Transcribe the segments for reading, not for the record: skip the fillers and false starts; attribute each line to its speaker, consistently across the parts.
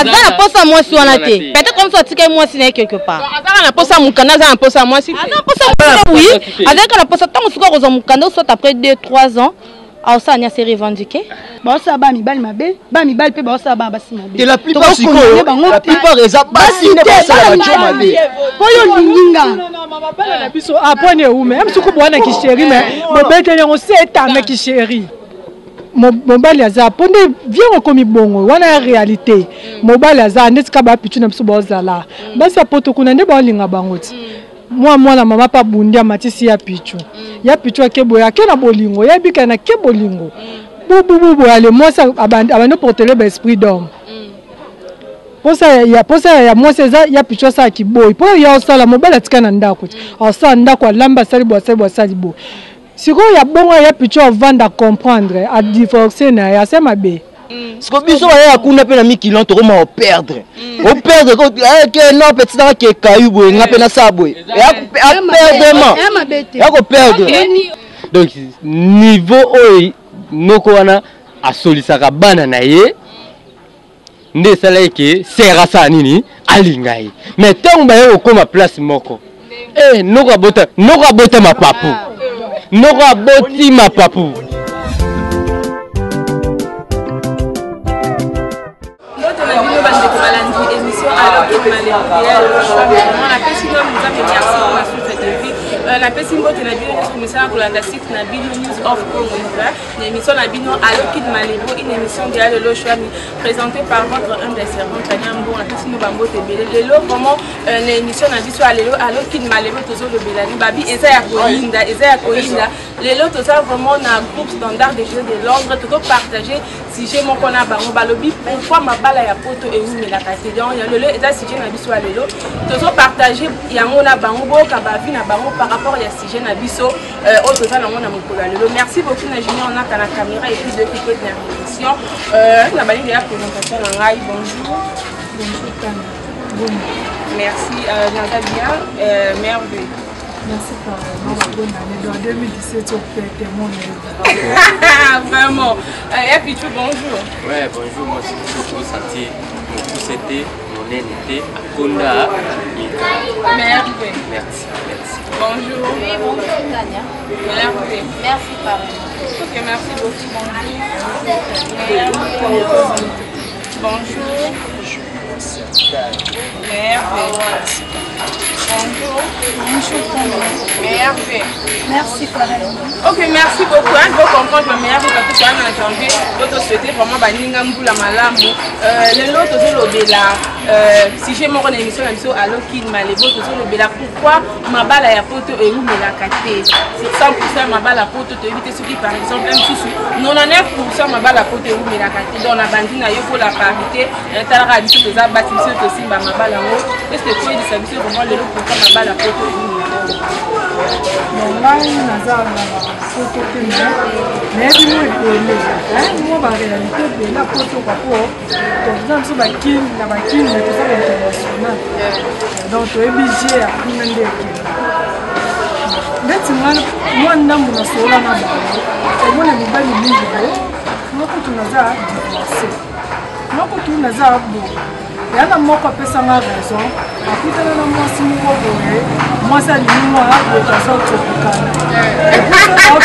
Speaker 1: Azana posa moi si on a été. Peut-être comme ça tika moi si n'est quelque part.
Speaker 2: Azana posa mukanda azana posa moi si.
Speaker 1: Azana posa oui. Avec la posa tant que aux mukanda soit après 2-3 ans. Ah ça n'y a se revendiqué.
Speaker 3: Bon ça ba mi bal mabe, ba mi bal pe ba ça ba basi mabe.
Speaker 4: Et la plupart siko, la plupart eza basi ne ba ça ba jo mabe.
Speaker 3: Poyo linginga.
Speaker 5: Non mama bala na biso apone ou même suku bwana ki chéri mais bobete nyo seta me ki chéri. Mobali aza ponde vient comme bongo wana réalité. Mobali aza netika ba pitu na biso bozala. Basi apoto kuna nde ba linga bangoti. Moi la maman pas bundia matisi ya pichu. Ya pichu akebo ya kena bolingo, ya bika na ke bolingo. Bubu ale moi ça abano porter le esprit d'homme. Posa ya moi ça ya pichu ça ki boy. Po ya sala mobile atika na ndako. Asa ndako alamba sali bo. Siko ya bongo ya pichu vanda comprendre a divorcer na ya sema be.
Speaker 4: Parce que biso ya kuna pe na mikilon to ma perdre. O perdre que non petit dans que kayubo nga pe na sabwe. Ya ko perdre.
Speaker 2: Donc niveau oyi noko wana asolisaka bana na ye nde sala ke sera sa nini alinga ye. Mais tant ba yo koma place moko. Noko abota ma papu. Noko aboti ma papu.
Speaker 6: La personne qui a une News of Congo, une émission Alokid Malévo, une émission de choix présentée par votre un des servants Kanyambo, un petit Bambo Tebele. Vraiment, une émission Alokid Malévo, toujours le Belani, Babi, Ezaya Koinda. Les lots, vraiment, un groupe standard des jeux de Londres, tout partager. Si j'ai mon qu'on a balobi, pourquoi ma balle à poto et où mais la casse donc il y a le et si j'ai na biso à l'élo toujours partager il y a mon bango kabavi na bango par rapport à si j'ai na biso au total on a mon l'élo. Merci beaucoup na junior on a la caméra et puis depuis que de l'émission la balle de la présentation en live. Bonjour merci j'entends bien merveilleux.
Speaker 5: Merci pour la bonne année. En 2017, on fait témoin.
Speaker 6: Vraiment. Et puis, bonjour.
Speaker 7: Ouais, bonjour. Moi, c'est toujours senti mon poussé, mon NT, à Konda.
Speaker 6: Merveilleux.
Speaker 7: Merci.
Speaker 6: Bonjour.
Speaker 8: Oui, bonjour, Tania.
Speaker 6: Merveilleux.
Speaker 8: Merci, pardon.
Speaker 6: Ok, merci beaucoup. Bonjour. Bonjour. Merveilleux. Bonjour. Merveilleux.
Speaker 8: Merci, pareil.
Speaker 6: Ok, merci beaucoup. Je veux comprendre le meilleur parce que tu as en janvier. D'autres souhaiter vraiment Baninga Mboula Malamu. Les autres, toujours le Béla. Si j'ai mon émission, Alokid Malévo, toujours le Béla. Pourquoi ma balle à poto et où me la caté? C'est 100% ma balle à poto, tu évites ce qui, par exemple, un sous 99% ma balle à poto et où me la caté. Dans la bandine, il faut la parité. Un tel radis, tu as bâti aussi ma balle en haut. Est-ce que tu es de service vraiment le lot pour ma balle à poto et où me la caté?
Speaker 5: Mais il y a réalité de la photo donc tu es budget à moi il y a un mot qui peut s'en raison. Après, il y a un mot qui moi, ça dit moi, je vais faire ça. Donc,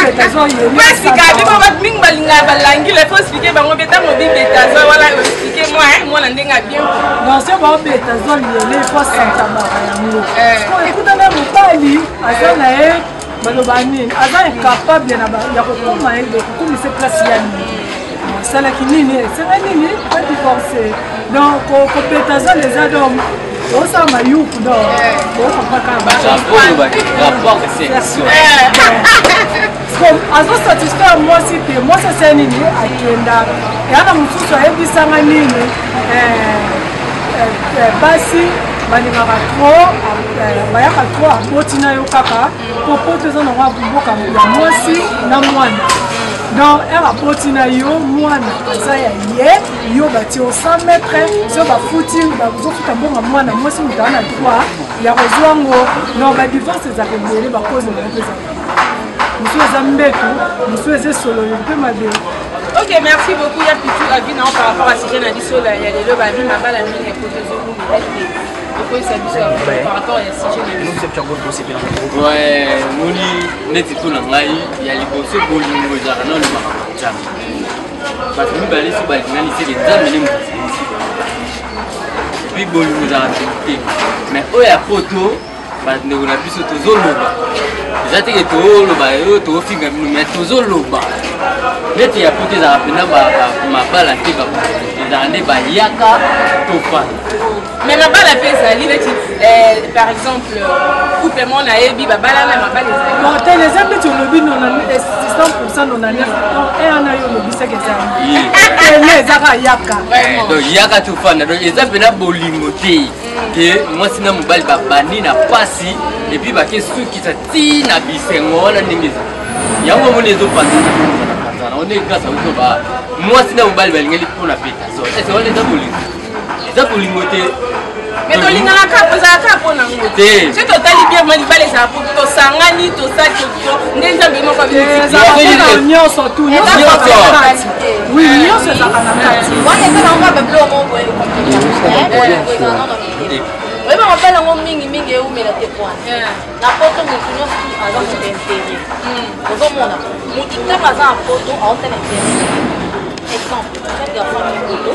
Speaker 5: les adultes, on s'en va you pour
Speaker 7: rapport de sélection.
Speaker 5: Comme satisfaire moi si moi ça c'est nini akienda yana mtu so hebi sanga nini basi balinga trop bayaka trop abotina yo kaka pour te zona wa buboka ya mwasi na mwana. Donc, elle a potina yo, moi, ça y est, yo bati au 100 mètres, sur la footing, vous offrez un bon à moi, moi, si vous avez un droit, il y a besoin de. Non, la divorce, c'est à révéler, cause de la. Monsieur Zambeto, monsieur Zesolo, il peut m'aider.
Speaker 6: Ok, Ok, merci beaucoup. Il y a plutôt la vie par rapport à ce que j'ai dit sur la vie, ma balle a mis les photos de vous. Par rapport à ce que j'ai dit.
Speaker 7: Ouais, nous n'est tout le monde. Il y a les conseils pour nous jardin le matin. Parce que nous allons sur le final ici les amener. Puis bon nous jardin. Mais où est la photo? Parce que nous avons plus de zoloba. Déjà tu es tout loba, tu es finger mais tout zoloba. Mais tu as photo ça appelle ma balle à tiba. Dans les yaka tofan.
Speaker 6: Mais ma balle a fait ça, par exemple, couple mon aébi, ma balle a ma balle est
Speaker 5: bon, t'as les amis tu le bin on a mis 100% on a mis et on a eu le bis que ça. Et les zaka yaka.
Speaker 7: Donc yaka tofan donc les amis na bolimoté que moi sinon mon balle ba bani na pasi et puis ba que ceux qui ça tina bisengo na ndengeza. Yango mo les opandi on est grâce à vous ba moi sinon mon balle ba ngeli pour la peta. C'est on les aboli. Les abolimoté.
Speaker 6: Mais tu as un cap, tu as un cap pour nous. Si tu as bien mal, tu as pour sangani, tu as des amis qui ont fait
Speaker 5: des unions surtout. Oui, unions c'est ça.
Speaker 8: Moi, je vais en faire bleu mon boy. Oui, mais on fait un mingi mingi où mais la tépoine. La photo nous finit à l'ensemble d'intérêt. Nous sommes là. Nous qui t'as pas un photo en train d'intérêt. Exemple, quel garçon qui photo.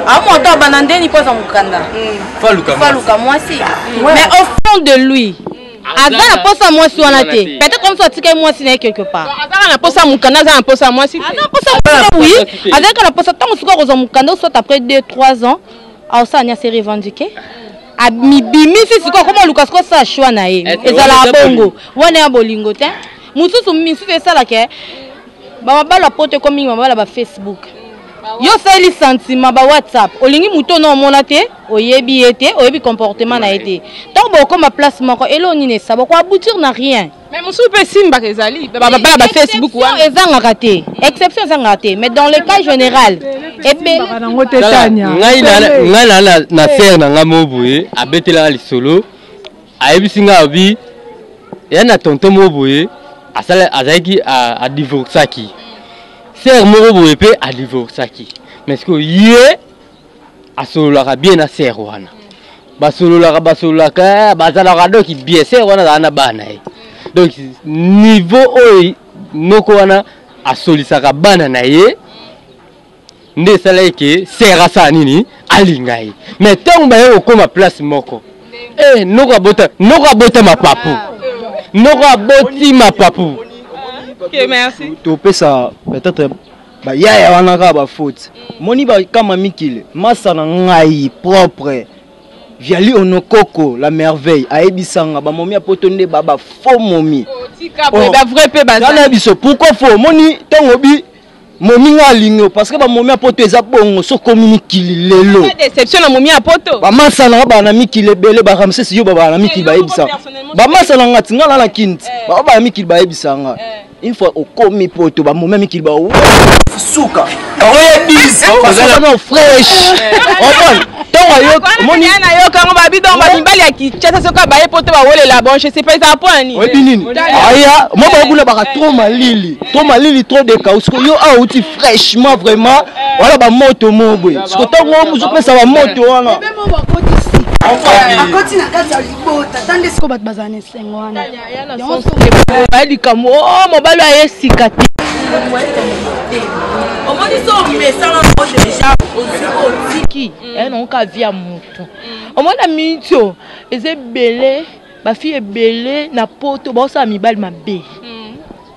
Speaker 1: Ah mon temps banandé ni pas en mukanda. Faluka moi si. Mais au fond de lui. Aga na posa moi si on a été. Peut-être comme ça tika moi si quelque part. Aga na posa mukanda za na posa moi si. Aga posa oui. Avec la posa tant suka ko za mukanda soit après 2-3 ans. Ah ça nya s'est revendiqué. A bimi fisi ko comment Lucas ko sa choix na ye. Ezala bongo. Wana ya bolingo te. Mususu misi fe sala ke. Ba mabala pote comme mingi mabala ba Facebook. Yo sali sentiment ba WhatsApp. Olingi muto no mona te, oyebi ete, oyebi comportement na ete. Donc boko ma place moko elo ni ne ça boko aboutir na rien.
Speaker 6: Mais musu pe simba kezali. Ba mabala ba Facebook wana
Speaker 1: ezanga raté. Exception ezanga raté, mais dans le cas général, ebe
Speaker 2: ngai na ser na ngamobuye abetela lisolo. Ayebisinga obi yana tonton mobuye asala azaki a divorcaki. Ser moroboye pe a divorcaki. Mais ce que yé a sololaka bien na ser wana. Basololaka bazalaka doki bien ser wana na bana. Donc niveau oyi noko wana a solisaka bana na ye. Nde sala ke sera sa nini alingai. Mais tant ba yo koma place moko. Eh noko bota ma papu. Noko boti ma papu.
Speaker 6: Ok, merci.
Speaker 4: Tu peux ça peut-être bah ya wana ka ba faute. Moni ba kama mikile. Masa na ngai propre. Viali onokoko la merveille aebisanga ba momi apotonde baba faux momi.
Speaker 6: Tika ba vrai pe ba.
Speaker 4: Dala biso pourquoi faux moni tongobi momi ngalingo parce que ba momi apoto eza bongo so communiquer lelo.
Speaker 6: Pas déception na momi apoto.
Speaker 4: Ba masa na ba na mikile bele ba ramse si yo ba na mikile ba ebisa. Ba masa na ngati ngala na kinti. Ba mikile ba ebisanga. Une fois au commis poto ba momi mikile ba suka. Oye bis. Parce que non fresh.
Speaker 6: Moni na yo kango ba bidon ba limbali ya kichasa soka ba poto ba wole la bon je sais pas ça point ni.
Speaker 4: Oui binini. Aya, moi ba bula ba trop malili trop de chaos. Yo a outil fraîchement vraiment. Voilà ba moto mobwe. Ce que tango muzo pesa ba moto wana.
Speaker 3: A koti na kati ya libota tande siko bat bazane sengo wana.
Speaker 1: Ba likamo mobalo ya sikati.
Speaker 8: Au moins ils sont mais ça là déjà
Speaker 1: au tiki et non ka via mutu. Au moins la minto eze belé ba fille belé na poto ba sa mibali mabe.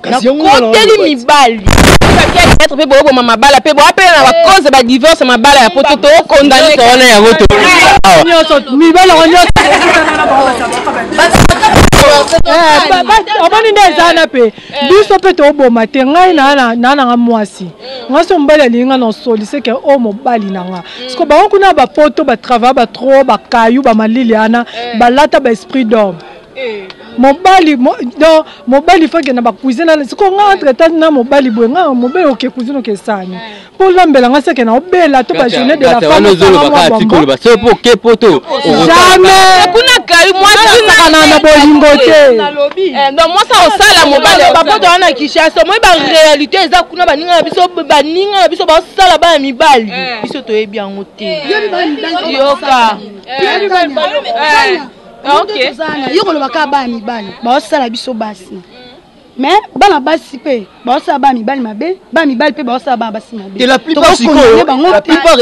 Speaker 1: Na koteli mibali. Peut-être pe bo mama bala pe bo apela na cause ba divorce ma bala ya poto to condamné
Speaker 2: to na ya moto.
Speaker 5: Mibali onyo. Abani ndeza na pe biso pe to boma te ngai na nga mwasi ngaso mbala linga no solise ke o mobali nanga parce que ba kuna ba poto ba travail ba trop ba kayu ba malili ana ba lata ba esprit d'homme mobali faut que na ba cuisine na siko nga entre na mobali bwenga mobali oke cuisine ke sanya pour lambela nga seke na obela to ba journée de la femme
Speaker 2: jamais kuna kayu mwasi
Speaker 5: na bolingo te.
Speaker 1: Donc moi ça osala mobali bapoto wana Kinshasa moi ba réalité eza kuna baninga na biso ba sala ba mibali biso toyebi yango te yoka
Speaker 3: OK yoko lo baka ba mibali ba sala biso basi mais bana basi pe ba sala ba mibali mabe ba mibali pe ba sala ba basi mabe
Speaker 4: la plupart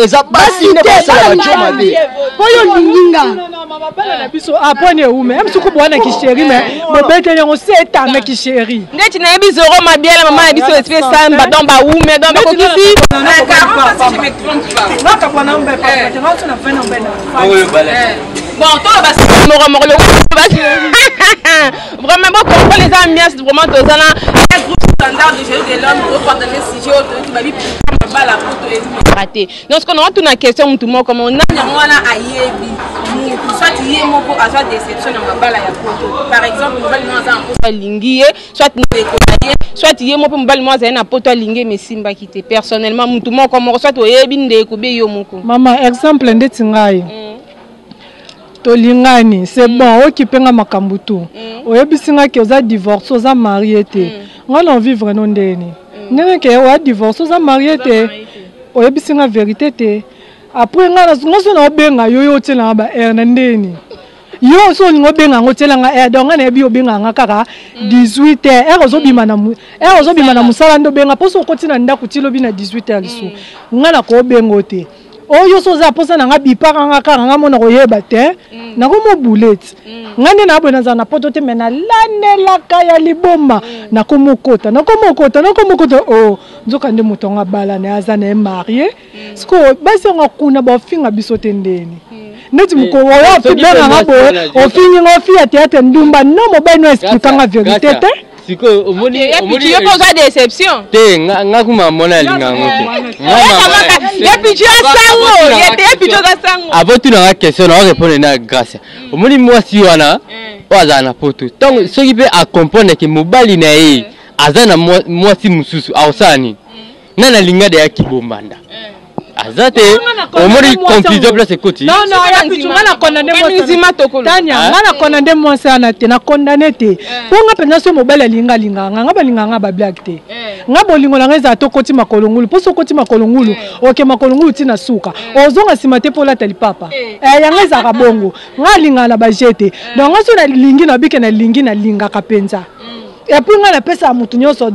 Speaker 4: eza basi ne ba sala ba choma mabe
Speaker 3: poyo linginga
Speaker 5: bana na biso apone ume même suku bwana Kisheri mais bobete yango seta me Kisheri
Speaker 1: ndeti na yebi zoro mabiela mama na biso espèce samba donc ba ume donc ko kisi
Speaker 5: naka bwana umbe pa tu na fena mbena
Speaker 1: bon toi basi moro le vraiment bon comprendre les ambiances vraiment dans un groupe standard de jeu de l'homme pour partager ce sujet tu vas vite la photo et raté donc ce qu'on a toute une question tout le monde comme on a wana ayebi soit il y a moko à soit déception na bala ya photo par exemple mobali mwa za mposa lingié soit ndeko soit il y a moko mobali mwa za na photo lingié mais simba kité personnellement tout le monde comme soit oyebi ndeko be yo moko
Speaker 5: mama exemple ndeti ngai tolingani c'est bon okipenga makambo tu oyebisinga ke oza divorce oza marié te ngana vivre no ndeni ndenge ke wa divorce oza marié te oyebisinga vérité te après ngana ngoso na obenga yo tela ba na ndeni yo so ngobenga ngotela nga donc ngana ebi obenga nga kaka 18h ozobima na musala ndo benga poso kotina ndako tilobi na 18h liso ngana ko bengo te oyo soza posa na nga bipaka nga kaka nga mona koyeba te na ko mo bullet ngane na bona za na poto te mena lanela kaya liboma na ko mokota o nzoka nde mutonga bala na azana marié sko basi nga kuna ba finga biso tendeni neti muko oyo fibera nga bo ofingi nga ofia tete ndumba no mobile no expliquer nga vérité te
Speaker 2: siko omoni
Speaker 1: yo posa déception
Speaker 2: te nga kuma mona linga ngote
Speaker 1: ya picho sango ya picho sango
Speaker 2: abo tu na question na répondre na grâce omoni mwasi wana oza na poto donc soki pe a comprendre que mobali na ye azana mwasi mususu ausani nana linga de ya kibombanda azate omori confusion place koti
Speaker 5: non ya pichunga na condamné moi tokolo tanya ngana condamné moi sana te na condamné te ponga penza so mobile linga nga balinga nga ba black te nga bolingo na ngeza to koti makolongulu poso koti makolongulu oke makolongulu tina suka ozonga simate pola tali papa ya ngeza ka bongo nga linga na ba jete donc nga so na lingi na bike na lingi na linga ka penza et puis on a pesa mutu nyonso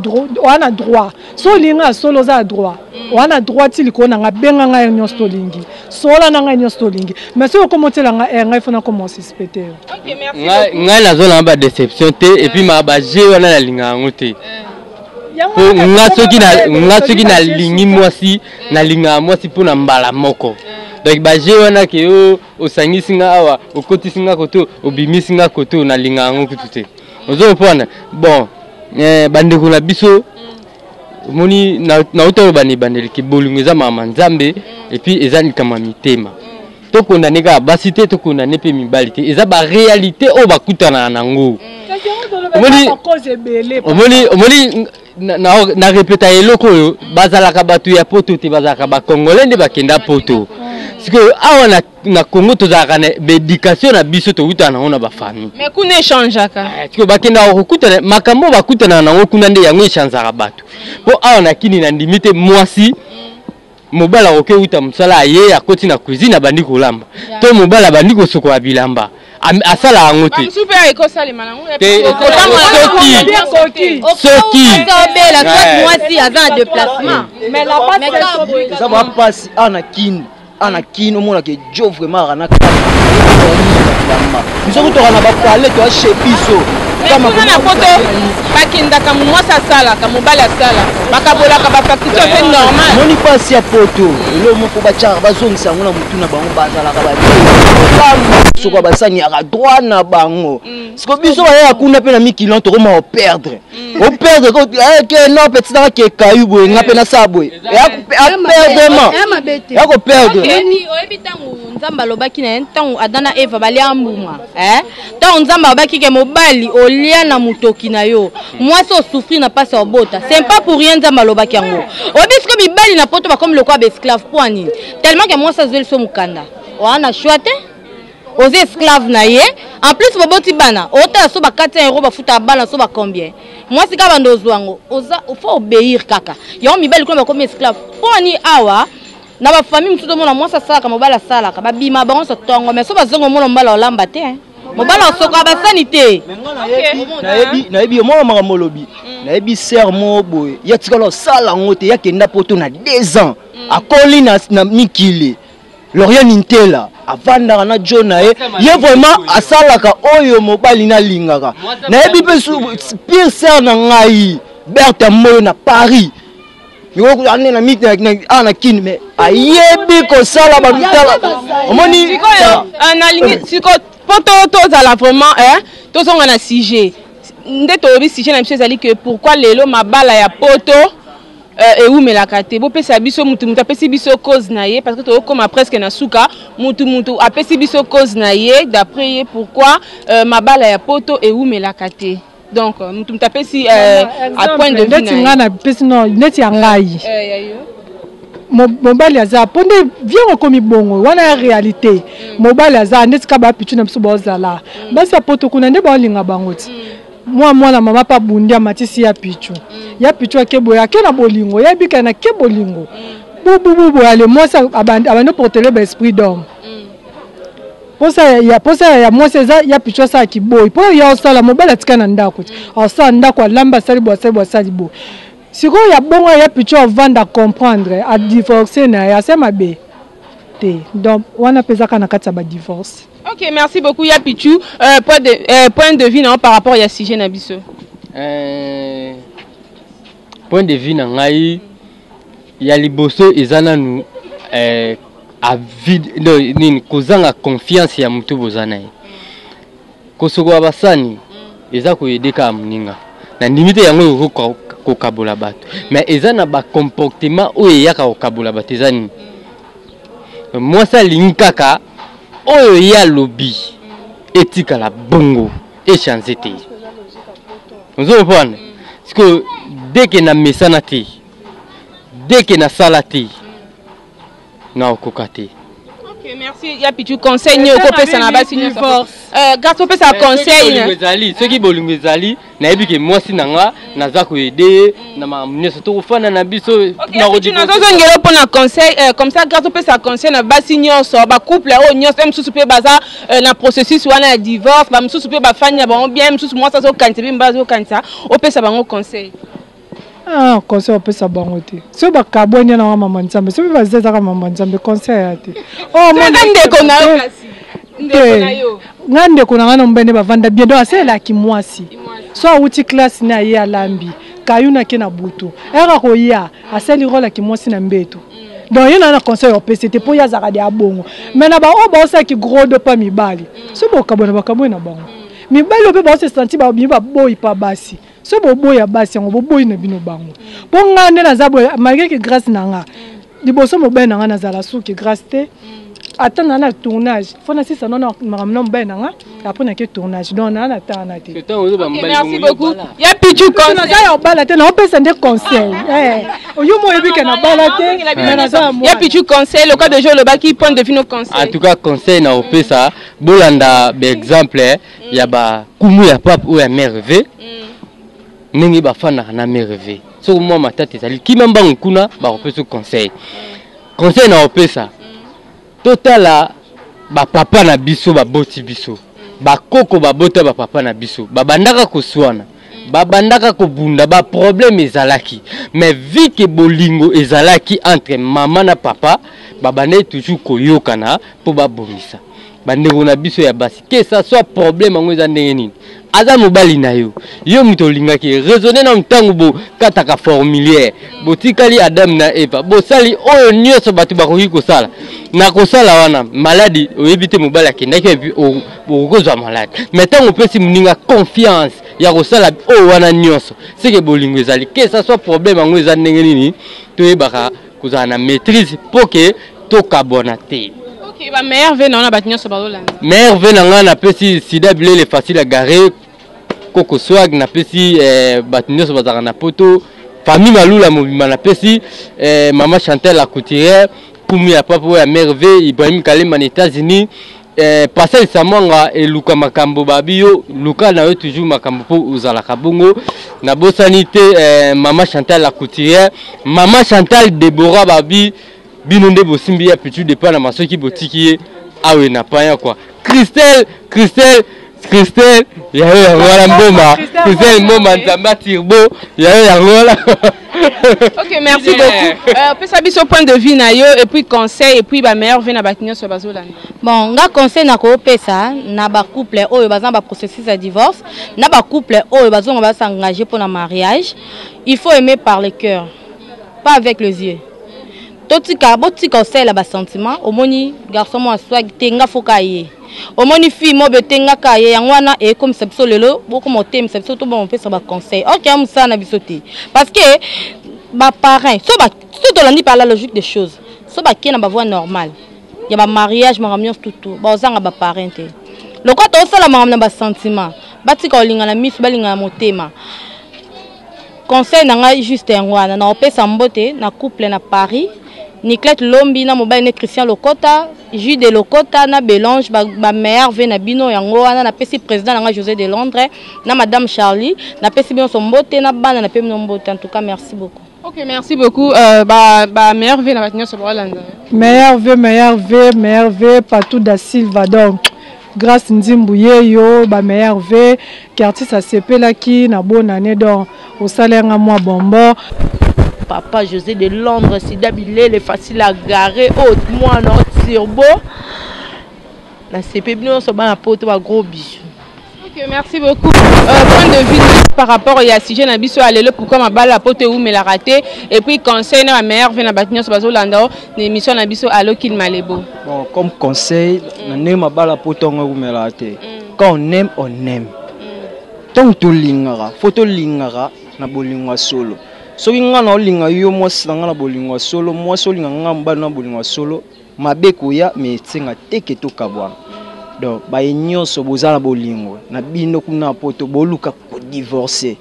Speaker 5: on a droit so linga solo za droit on a droit til ko na benga nga nyonso lingi sola na nga nyonso lingi mais so ko motela nga nga ifona ko suspecter
Speaker 1: OK merci
Speaker 2: nga la zone ba déception te et puis ma ba je wana na linga ngote nga soki na lingi mwasi na linga mwasi pona mbala moko donc ba je wana ke osangisi nga awa okotisi nga koto obimisi nga koto na linga ngo kutute ozo pona bon bandeko na biso moni na utoro bani bandeli ki bolingo za mama nzambe et puis ezani kama mitema to kondane ka basité to kondane pe mibali te eza ba réalité o bakutana nango omoni na répéta eloko yo bazalaka batu ya poto te bazalaka ba congolais nde bakenda poto parce que awa na Congo tozalaka na éducation na biso to utana ona ba famille
Speaker 1: mais kuna échangeaka
Speaker 2: parce que bakenda okutana makambo bakutana nango kuna nde yango échangeaka batu po awa na kini na ndimite mwasi mobala oke uta musala ye akoti na cuisine abandi kolamba to mobala bandi kosokola bilamba asala yango te
Speaker 1: super ekosali malango
Speaker 2: soki
Speaker 8: obela soit mwasi aza na déplacement
Speaker 5: mais la base
Speaker 4: ça va passer ana kin omona ke jo vraiment ana biso kutokana bapale to ashepiso
Speaker 1: kama kuna poto bakindaka mwasi asalaka mobali asala bakabolaka bapakito pe normal
Speaker 4: moni pasi ya poto elo moko bachaka bazongisa yango na mutu na bango bazalaka soko basani aka droit na bango siko biso baya kuna pe na mikilon tokoma o perdre ko ke no petit na ke kayu boye nga pe na sabwe ya ko perdre
Speaker 8: ni oyebitangu nzamba lobaki na ntangu adana eva bali ambuma tangu nzamba lobaki ke mobali olia na mutoki na yo mwasi osouffrir na pasi obota c'est pas pour rien nzamba lobaki yango obisko mibali na poto ba comme le quoi esclave point nini tellement que mwasi azeli so mukanda wana choite
Speaker 1: aux esclaves na ye en plus boboti bana ota so ba 4 euros ba futa bana so ba combien moi si ka bando zwango oza faut obéir kaka yo mibali ko ba comme esclave poni awa na ba famille mutu mona moi ça sala ka mobala sala ka ba bima bango so tongo mais so ba zongo mona mbala olamba te mobala soko ba sanité
Speaker 4: na yebi mo makambo lobi na yebi sermo boy ya tikalo sala ngote ya kenda poto na 2 ans akoli na mikili Lorient Nintela avanda na Jona ye vraiment asalaka oyo mobali na lingaka na yebi pe pire ser na ngai Berthe Moyo na Paris yoko ane na miti na kin mais ayebi ko sala ba mitala omoni
Speaker 6: na lingi siko poto tozala vraiment tozonga na sujet ndeto obi sujet na mcheza que pourquoi lelo mabala ya poto et où me la kate bo pesa biso mutu apesi biso cause na ye parce que to comme presque na suka mutu apesi biso cause na ye d'après ye pourquoi mabala ya poto et où me la kate donc mutu apesi à point de vue
Speaker 5: na ngana pesi no neti angai mobali aza ponde vient comme bongo wana réalité mobali aza neti ka ba pitu na biso bozala basi poto kuna nde ba linga bangoti moi na mama pa bundia matisi ya pichu ya pichu akebo ya kena bolingo ya bika na ke bolingo bubu ale moi ça abande porter le esprit d'homme posa ya moi ça ya pichu ça ki boy po ya osala mobala tikana ndako osala ndako lamba sali bo sali bo siko ya bongo ya pichu vanda comprendre a divorcer na ya sema be donc on a pesaka na kati ba divorce.
Speaker 6: Ok, merci beaucoup Yapichu. Point de vue non par rapport à sujet na biso.
Speaker 2: Point de vue na ngai ya liboso ezana nu a vide ni kozanga confiance ya mutu bozana ye. Kosoko abasani eza ko yedeka muninga. Na limite yango ko kabola bato. Mais ezana ba comportement oyo yaka ko kabola bato ezani. Moi ça linkaka oyo ya lobby etika la bongo échanger te. Vous comprenez? Parce que dès que na mesana te, dès que na salate, na okokate.
Speaker 6: Ok, merci. Yapichu conseil ni okopesa na basi ni force. Garçon pesa conseil.
Speaker 2: Ceux qui bolingo ezali na yebi ke moi sinanga naza ko aider na mamne surtout ofana na biso
Speaker 6: na rodiko. Nous avons ngelo pona conseil comme ça garçon pesa conseil na basi nyonso ba couple o nyonso même sous pe baza na processus wana divorce ba msusu pe ba fanya ba bien msusu moi ça zo kanisa bi mbazo kanisa o pesa bango conseil.
Speaker 5: Ah, conseil on peut s'abangoter. Si on va cabonner na maman nzambe, si on va zeza ka maman nzambe conseil ate.
Speaker 6: Oh mon Dieu, ko na yo kasi. Ndeko yo.
Speaker 5: Ngande ko na ngana mbene ba vanda bien donc c'est la ki mwasi. So uti classe na ye alambi. Kayuna ke na butu. Era ko ya, aseli rola ki mwasi na mbeto. Donc il y a un conseil au PCT pour y avoir des abonnements. Mais na ba o ba ça qui gros de pas mi bali. So bo kabona ba kabona ba. Mi bali o pe ba se sentir ba mi ba boy pa basi. So bobo ya basi ngo bobo na bino bango ponga nde na zabo malgré que grâce nanga liboso mobe nanga na zala suki grâce te attendre na tournage fona sisa non maramno mobe nanga après na ke tournage donc na ta na te.
Speaker 6: Merci beaucoup. Ya pichu conseil
Speaker 5: na ya bala te na opesa nde conseil oyo mo yebika na bala te na za mo
Speaker 6: ya pichu conseil le cas de jour le baki point de vue nos conseils.
Speaker 2: En tout cas conseil na opesa bolanda be exemple ya ba kumu ya pap ou ya merveille ningi bafana na merveille so moi matata ezali kimamba nkuna ba opesa conseil na opesa totala ba papa na biso ba boti biso ba koko ba bota ba papa na biso ba bandaka koswana ba bandaka ko bunda ba problème ezalaki mais vu que bolingo ezalaki entre maman na papa ba bande toujours koyokana pour ba bomisa bandeko na biso ya basi que ça soit problème ngo eza ndenge nini aza mobali na yo muto lingaki raisonner na mtangu bo kataka formulaire botikali Adam na Eva bo sali oyo nyonso batu bakoki kosala na kosala wana maladi oyebite mobali akendaki epi okozwa maladi mais tango pesi muninga confiance ya kosala oyo wana nyonso c'est que bolingo ezali que ça soit problème ngo eza ndenge nini toyebaka kozala na maîtrise pour que tokabona te.
Speaker 6: Ok, ba meilleur venu on a battu sur Barolanda.
Speaker 2: Meilleur venu on a pesi sida bilé facile à garer koko swag na pesi battu sur bazara na poto famille malula mobima na pesi maman Chantal la couturière pour mi a papa ya merveille Ibrahim Kalema aux États-Unis Pascal Samanga et Luka Makambo Babio, Luka na toujours Makambo pour Uzala Kabongo, na Bossanité, Maman Chantal la couturière, Maman Chantal Déborah Babi, Binonde Bosimbi, petit départ na maso qui botiki, ah oui, n'a pas quoi. Christelle, il y a eu un rôle en Boma, Christelle Moma, Zamba Tirbo, il y a eu un rôle.
Speaker 6: Ok, merci beaucoup. Peut savoir son point de vue et puis conseil et puis meilleur vue na bakinyo sur bazola.
Speaker 1: Bon, nga conseil na ko pesa na ba couple oyo bazan ba processus de divorce, na ba couple oyo bazon ba s'engager pour un mariage, il faut aimer par le cœur, pas avec les yeux. Totika botika conseil la ba sentiment, omoni garçon mo aswa tenga fokaye. Omoni fille mo betenga kaye yangwana et comme ça lelo beaucoup motem ça tout bon pesa ba conseil. OK, am ça na bisoté. Parce que ba parents, so ba tout on dit par la logique des choses. So ba ki na ba voie normale. Il y a un mariage, mariage tout. Ba ozanga ba parenté. Le quoi to sala mariage na ba sentiment. Ba tika olinga na misu balinga na motema. Conseil na nga juste ngwana na opesa mbote na couple na Paris. Niclette Lombi na mobile ne Christian Lokota, Jules de Lokota na Belange ba mère ve na bino yango wana na pesi président na José de Londres na madame Charlie na pesi bino son mbote na bana na pesi mbote. En tout cas merci beaucoup.
Speaker 6: Ok, merci beaucoup. Meilleur vœu na batinyo sur Rolanda.
Speaker 5: Meilleur vœu partout da Silva donc. Grâce Nzimbuye yo ba meilleur vœu quartier ça sepela ki na bonne année donc au salaire à moi bonbon.
Speaker 9: Papa José de Londres, Sida Bilé, facile à garer, haute, moi, non, turbo. La CP, nous sommes à porte un gros bijou.
Speaker 6: Ok, merci beaucoup. Point de vue par rapport à Yassige Nabiso, allez le pourquoi ma balle la porte où mais la raté. Et puis conseil na meilleure vient à bâtir sur Bazo Landao, l'émission Nabiso allo qu'il malebo.
Speaker 4: Bon, comme conseil, on aime ma balle la porte où mais la raté. Quand on aime, on aime. Tant que lingara, photo lingara, na bolingwa solo. So nga na olinga yo mwasi na nga na bolingwa solo mwasi olinga nga mbana na bolingwa solo mabeko ya me tsenga teke to kabwana donc ba nyonso bozala bolingwa na bino kuna poto boluka ko divorcer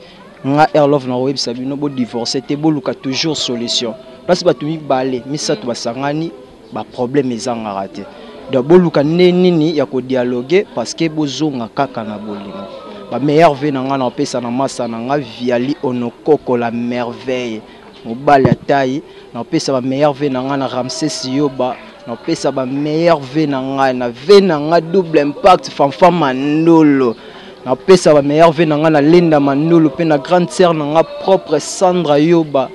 Speaker 4: nga love na websa bino bo divorcer te boluka toujours solution parce ba tumi balé misato basangani ba problème ezanga raté donc boluka nini ya ko dialoguer parce que bozonga kaka na bolingwa. Ma meilleure vie na nga na pesa na masa na nga viali onokoko la merveille mobali ya taille na pesa ba meilleure vie na nga na Ramsès Yoba na pesa ba meilleure vie na nga double impact fanfa Manolo na pesa ba meilleure vie na nga na Linda Manolo pe na grande sœur na nga propre Sandra Yoba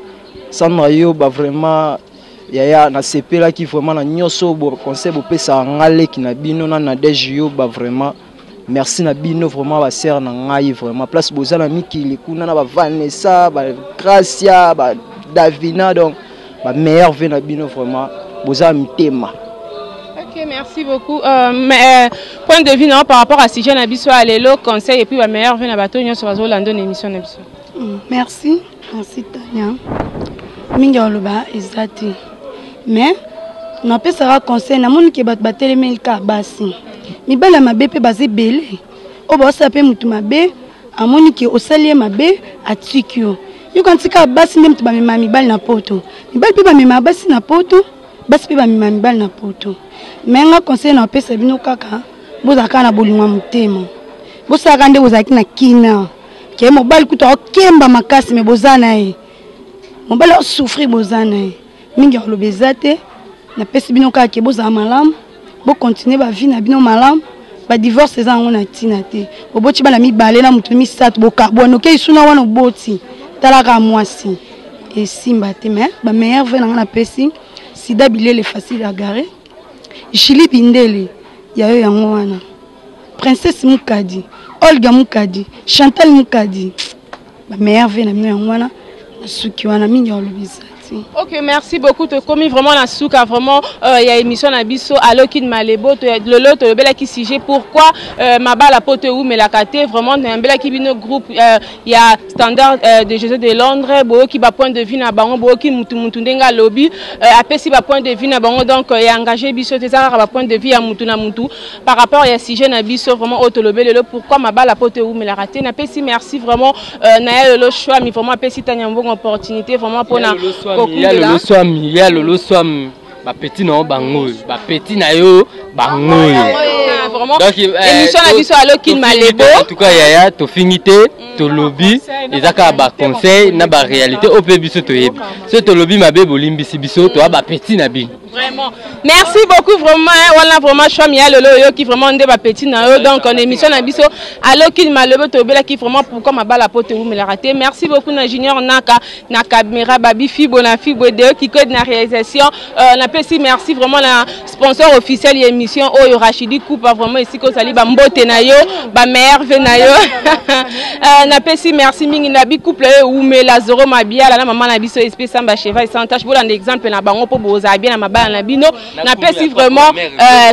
Speaker 4: vraiment yaya na sepela ki vraiment na nyoso bo conseil bo pesa ngale ki na bino na Nadège Yoba vraiment. Merci na bino vraiment ba sœur na ngai vraiment place bozala mikili kuna na ba Vanessa ba Gracia ba Davina donc ba meilleur vœu na bino vraiment bozala mitema.
Speaker 6: Ok, merci beaucoup. Point de vue par rapport à sujet na biso alelo conseil et puis ba meilleur vœu na bato nyo sur Bazolando émission na biso.
Speaker 3: Merci Tania. Minga oloba ezati. Mais na pesa conseil na moni ke bat batele melka basi. Mibala mabe pe baze belé o ba sape mutu mabe amoni ki osalie mabe atikyo yo kantika basi ndem tu ba mema mibali na poto mibali pe ba mema basi na poto basi pe ba mema mibali na poto menga conseil na pesa bino kaka bozaka na bolingwa mutema bosaka nde bozaki na kina ke mobali kuta okemba makasi me bozana e mobali o souffrir bozana e mingi olobezate na pesa bino kaka ke bozama malamu. Bo continuer ba vie na bino malam ba divorce za ngona tina te oboti bana mibale na mutu misatu bo carbono ke isuna wana oboti talaka mwasi et simba te mais ba meilleur vœu na pesi Sida Bilé facile à garer Julie Bindele ya yo yango wana Princesse Mukadi Olga Mukadi Chantal Mukadi ba meilleur vœu na bino yango wana suki wana mingi olobisa.
Speaker 6: Ok, merci beaucoup. Tu as commis vraiment la souka, vraiment. Il y a émission à Bisso, allo kid malebo, le lot, le bel qui sujet. Pourquoi ma balle à pote ou mais la caté vraiment un bel qui vient groupe. Il y a standard de José de Londres, beau qui va point de vue na bango, beau qui mutundenga lobby. Après si va point de vue na bango donc il y a engagé Bisso, c'est ça va point de vue à mutuna mutu. Par rapport à sujet na Bisso vraiment autolobé le pourquoi ma balle à pote ou mais la raté. Na pesi merci vraiment na le choix mais vraiment pesi tanya une bonne opportunité vraiment pour na.
Speaker 2: Il y a le swam, ba petit non bango, ba petit na yo bangoyo.
Speaker 1: Donc émission na biso aloki malebo.
Speaker 2: En tout cas yaya to finité to lobby ezaka ba conseil na ba réalité au pe biso to yebi. Ce to lobby mabe bolimbisi biso to ba petit na bi.
Speaker 1: Vraiment. Merci beaucoup vraiment. Voilà vraiment Chomia Lolo qui vraiment ndé ba petit na yo donc en émission na biso aloki malebo to bela qui vraiment pourquoi ma bala pote vous me la raté. Merci beaucoup na Junior Naka na caméra babi fibo na fibo de qui code na réalisation na pesi merci vraiment la sponsor officiel de l'émission Oyo Rachidi Coupe vraiment ici ko sali ba mbote na yo ba merve na yo na pesi merci mingi na bi couple ou me la zoro mabia la maman na biso espèce samba cheval sans tâche pour un exemple na bango po boza bien na mabala na bino na pesi vraiment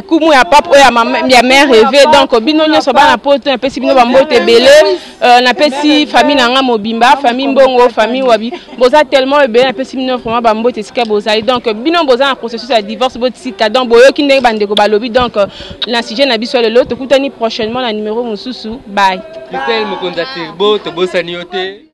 Speaker 1: kumu ya papa ya mama ya mère rêvé donc bino nyoso ba na poto na pesi bino ba mbote belé na pesi famille na nga mobimba famille mbongo famille wabi boza tellement bien na pesi bino vraiment ba mbote sika boza donc bino boza en processus de divorce botika donc boyo kinde bandeko balobi donc na sujet na biso lelo to kutani prochainement na numéro mususu bye.
Speaker 2: Michel Mokonza Tirbo to bosani yote.